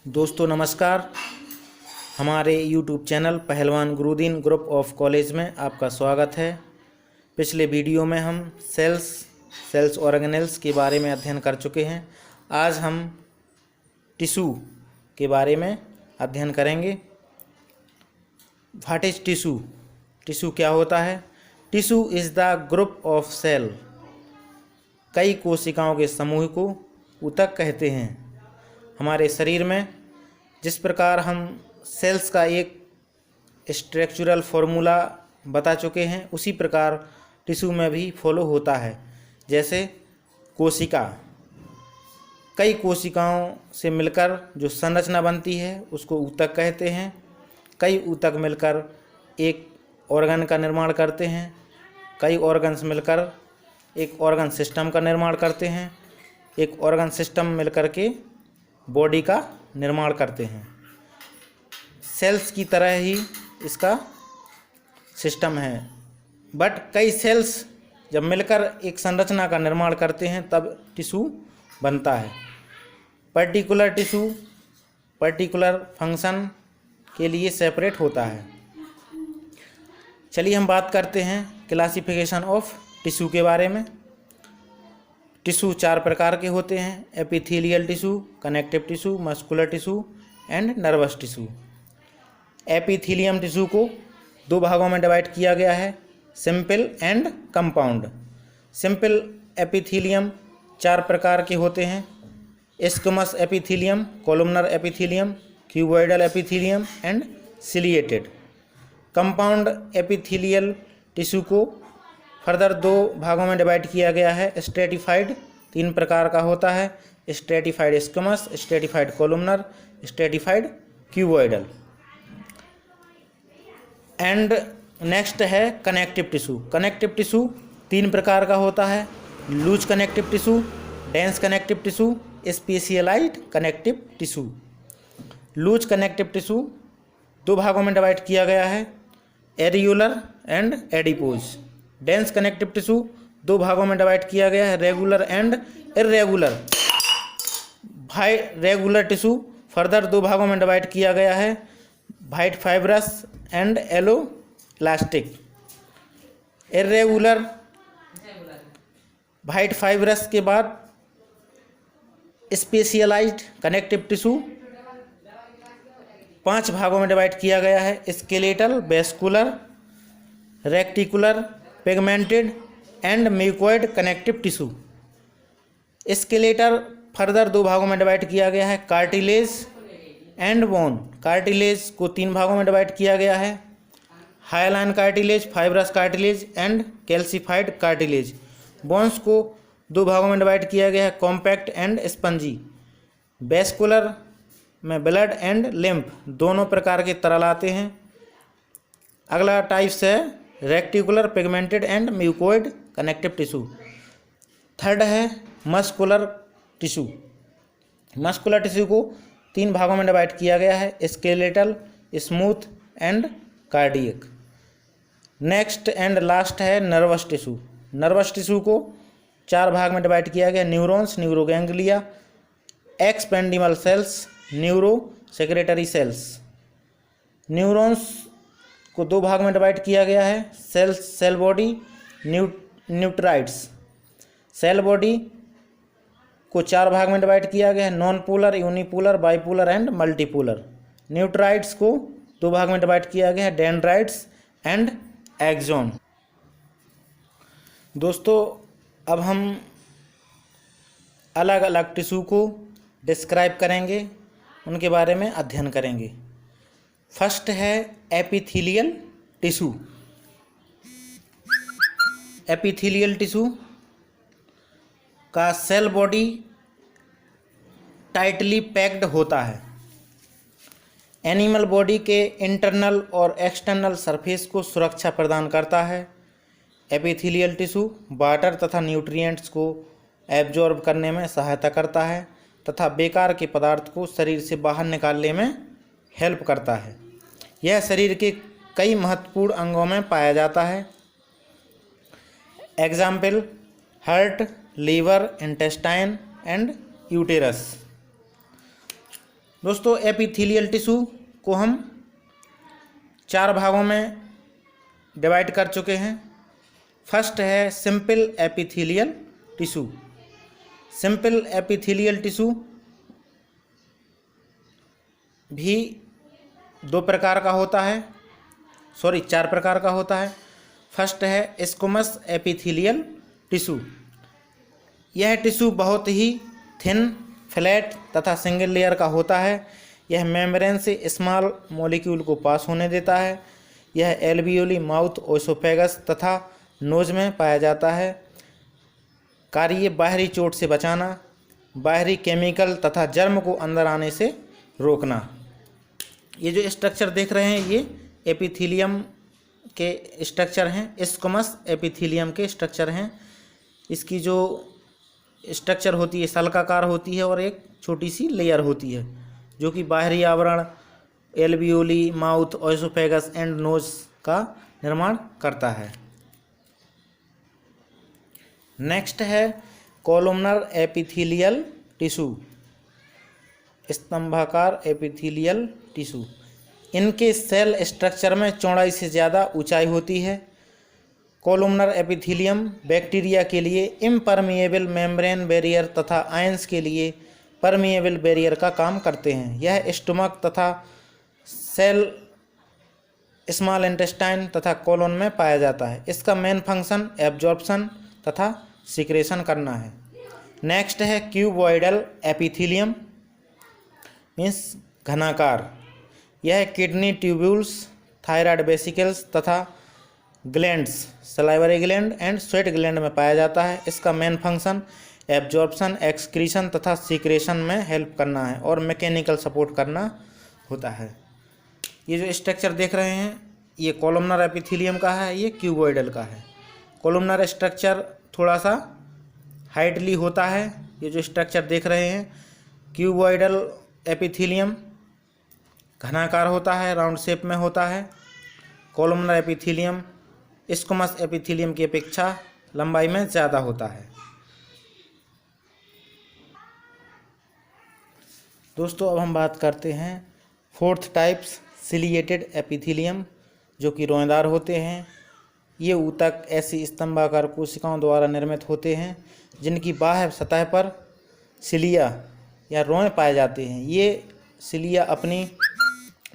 दोस्तों नमस्कार। हमारे YouTube चैनल पहलवान गुरुदीन ग्रुप ऑफ कॉलेज में आपका स्वागत है। पिछले वीडियो में हम सेल्स ऑर्गेनेल्स के बारे में अध्ययन कर चुके हैं। आज हम टिश्यू के बारे में अध्ययन करेंगे। What is tissue? टिश्यू क्या होता है? Tissue is the group of cell. कई कोशिकाओं के समूह को ऊतक कहते हैं। हमारे शरीर में जिस प्रकार हम सेल्स का एक स्ट्रक्चरल फॉर्मूला बता चुके हैं, उसी प्रकार टिश्यू में भी फॉलो होता है। जैसे कोशिका, कई कोशिकाओं से मिलकर जो संरचना बनती है उसको ऊतक कहते हैं। कई ऊतक मिलकर एक ऑर्गन का निर्माण करते हैं। कई ऑर्गन्स मिलकर एक ऑर्गन सिस्टम का निर्माण करते हैं। एक ऑर्गन सिस्टम मिलकर के बॉडी का निर्माण करते हैं। सेल्स की तरह ही इसका सिस्टम है, बट कई सेल्स जब मिलकर एक संरचना का निर्माण करते हैं तब टिश्यू बनता है। पर्टिकुलर टिश्यू पर्टिकुलर फंक्शन के लिए सेपरेट होता है। चलिए हम बात करते हैं क्लासिफिकेशन ऑफ टिश्यू के बारे में। टिश्यू 4 प्रकार के होते हैं: epithelial tissue, connective tissue, muscular tissue and nervous tissue. Epithelium tissue को 2 भागों में डिवाइड किया गया है, simple and compound. Simple epithelium 4 प्रकार के होते हैं: squamous epithelium, columnar epithelium, cuboidal epithelium and ciliated. Compound epithelial tissue को फर्दर 2 भागों में डिवाइड किया गया है। स्ट्रेटिफाइड 3 प्रकार का होता है: stratified squamous, stratified columnar, stratified cuboidal. And next है कनेक्टिव टिश्यू। कनेक्टिव टिश्यू 3 प्रकार का होता है: loose connective tissue, dense connective tissue, specialised connective tissue. Loose connective tissue 2 भागों में डिवाइड किया गया है: areolar and adipose. Dense connective tissue 2 भागों में डिवाइड किया गया है: regular and irregular. Regular tissue further 2 भागों में डिवाइड किया गया है: white fibrous and एलोलास्टिक। Irregular white fibrous के बाद स्पेशलाइज्ड कनेक्टिव टिश्यू 5 भागों में डिवाइड किया गया है: skeletal, vascular, reticular, pigmented and mucoid connective tissue. Skeletal further 2 भागों में डिवाइड किया गया है: कार्टिलेज एंड बोन। कार्टिलेज को 3 भागों में डिवाइड किया गया है: hyaline cartilage, fibrous cartilage and calcified cartilage. Bones को 2 भागों में डिवाइड किया गया है: कॉम्पैक्ट एंड स्पंजी। वेस्कुलर में ब्लड एंड लिम्फ दोनों प्रकार के तरल आते हैं। अगला टाइप्स है reticular, pigmented and mucoid connective tissue. Third है मस्कुलर टिश्यू। मस्कुलर टिश्यू को 3 भागों में डिवाइड किया गया है: skeletal, smooth and cardiac. Next and last है नर्वस टिश्यू। नर्वस टिश्यू को 4 भाग में डिवाइड किया गया: neurons, neuroganglia, expendable cells, neurosecretory cells. Neurons को 2 भाग में डिवाइड किया गया है: cell body, neurites. Cell body को 4 भाग में डिवाइड किया गया है: non polar, unipolar, bipolar and multipolar. Neurites को 2 भाग में डिवाइड किया गया है: डेंड्राइट्स एंड एक्सॉन। दोस्तों अब हम अलग अलग टिश्यू को डिस्क्राइब करेंगे, उनके बारे में अध्ययन करेंगे। फर्स्ट है एपिथेलियल टिश्यू। एपिथेलियल टिश्यू का सेल बॉडी टाइटली पैक्ड होता है। एनिमल बॉडी के इंटरनल और एक्सटर्नल सरफेस को सुरक्षा प्रदान करता है। एपिथेलियल टिश्यू वाटर तथा न्यूट्रिएंट्स को एब्जॉर्ब करने में सहायता करता है तथा बेकार के पदार्थ को शरीर से बाहर निकालने में हेल्प करता है। यह शरीर के कई महत्वपूर्ण अंगों में पाया जाता है। Example: heart, liver, intestine and uterus. दोस्तों एपिथेलियल टिश्यू को हम 4 भागों में डिवाइड कर चुके हैं। फर्स्ट है simple epithelial tissue. Simple epithelial tissue भी 4 प्रकार का होता है। फर्स्ट है स्क्वैमस एपिथेलियल टिश्यू। यह टिश्यू बहुत ही थिन, फ्लैट तथा सिंगल लेयर का होता है। यह मेम्ब्रेन से स्मॉल मॉलिक्यूल को पास होने देता है। यह एल्वियोली, माउथ, ओसोफेगस तथा नोज में पाया जाता है। कार्य बाहरी चोट से बचाना, बाहरी केमिकल तथा जर्म को अंदर आने से रोकना। ये जो स्ट्रक्चर देख रहे हैं ये एपिथेलियम के स्ट्रक्चर हैं, स्क्वैमस एपिथेलियम के स्ट्रक्चर हैं। इसकी जो स्ट्रक्चर होती है शल्काकार होती है और एक छोटी सी लेयर होती है जो कि बाहरी आवरण alveoli, mouth, oesophagus and nose का निर्माण करता है। नेक्स्ट है कॉलमनर एपिथेलियल टिश्यू, स्तंभाकार एपिथेलियल टिश्यू। इनके सेल स्ट्रक्चर में चौड़ाई से ज़्यादा ऊंचाई होती है। कॉलमनर एपिथेलियम बैक्टीरिया के लिए इम्परमिएबल मेम्ब्रेन बैरियर तथा आयंस के लिए परमिएबल बैरियर का काम करते हैं। यह स्टमक तथा सेल, स्मॉल इंटेस्टाइन तथा कोलन में पाया जाता है। इसका मेन फंक्शन एब्जॉर्प्शन तथा सिक्रेशन करना है। नेक्स्ट है क्यूबॉइडल एपिथेलियम मीन्स घनाकार। यह किडनी ट्यूब्यूल्स, थायराइड वेसिकल्स तथा glands, salivary gland and sweat gland में पाया जाता है। इसका मेन फंक्शन एब्जॉर्प्शन, एक्सक्रीशन तथा सीक्रेशन में हेल्प करना है और मैकेनिकल सपोर्ट करना होता है। ये जो स्ट्रक्चर देख रहे हैं ये कॉलमनर एपिथेलियम का है, ये क्यूबॉइडल का है। कॉलमनर स्ट्रक्चर थोड़ा सा हाइटली होता है। ये जो स्ट्रक्चर देख रहे हैं क्यूबॉइडल एपिथेलियम घनाकार होता है, राउंड शेप में होता है। कॉलमनर एपिथेलियम स्क्वैमस एपिथेलियम की अपेक्षा लंबाई में ज़्यादा होता है। दोस्तों अब हम बात करते हैं 4th टाइप्स सिलिएटेड एपिथेलियम, जो कि रोएदार होते हैं। ये ऊतक ऐसी स्तंभाकार कोशिकाओं द्वारा निर्मित होते हैं जिनकी बाह्य सतह पर सिलिया या रोए पाए जाते हैं। ये सिलिया अपनी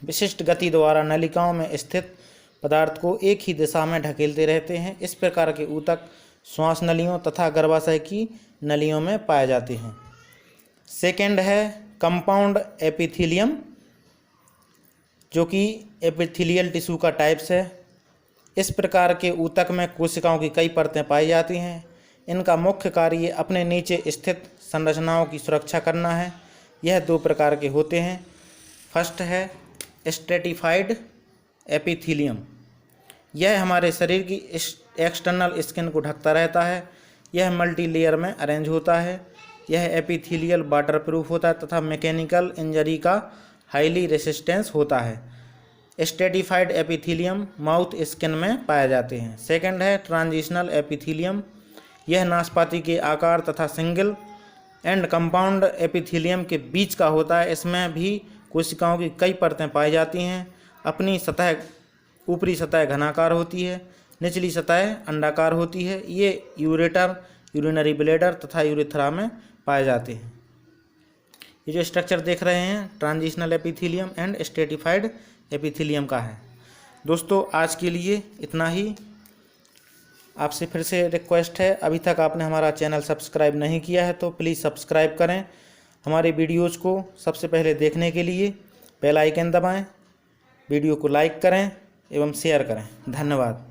विशिष्ट गति द्वारा नलिकाओं में स्थित पदार्थ को एक ही दिशा में ढकेलते रहते हैं। इस प्रकार के ऊतक श्वास नलियों तथा गर्भाशय की नलियों में पाए जाते हैं। सेकेंड है कंपाउंड एपिथेलियम, जो कि एपिथेलियल टिश्यू का टाइप्स है। इस प्रकार के ऊतक में कोशिकाओं की कई परतें पाई जाती हैं। इनका मुख्य कार्य अपने नीचे स्थित संरचनाओं की सुरक्षा करना है। यह 2 प्रकार के होते हैं। फर्स्ट है स्ट्रेटिफाइड एपिथेलियम। यह हमारे शरीर की एक्सटर्नल स्किन को ढकता रहता है। यह मल्टी लेयर में अरेंज होता है। यह एपिथेलियल वाटर प्रूफ होता है तथा मैकेनिकल इंजरी का हाईली रेसिस्टेंस होता है। स्ट्रेटिफाइड एपिथेलियम माउथ स्किन में पाए जाते हैं। सेकंड है ट्रांजिशनल एपिथेलियम। यह नाशपाती के आकार तथा सिंगल एंड कंपाउंड एपिथेलियम के बीच का होता है। इसमें भी कोशिकाओं की कई परतें पाई जाती हैं। अपनी सतह, ऊपरी सतह घनाकार होती है, निचली सतह अंडाकार होती है। ये यूरेटर, यूरिनरी ब्लैडर तथा यूरेथ्रा में पाए जाते हैं। ये जो स्ट्रक्चर देख रहे हैं transitional epithelium and stratified epithelium का है। दोस्तों आज के लिए इतना ही। आपसे फिर से रिक्वेस्ट है, अभी तक आपने हमारा चैनल सब्सक्राइब नहीं किया है तो प्लीज़ सब्सक्राइब करें। हमारे वीडियोज़ को सबसे पहले देखने के लिए बेल आइकन दबाएं, वीडियो को लाइक करें एवं शेयर करें। धन्यवाद।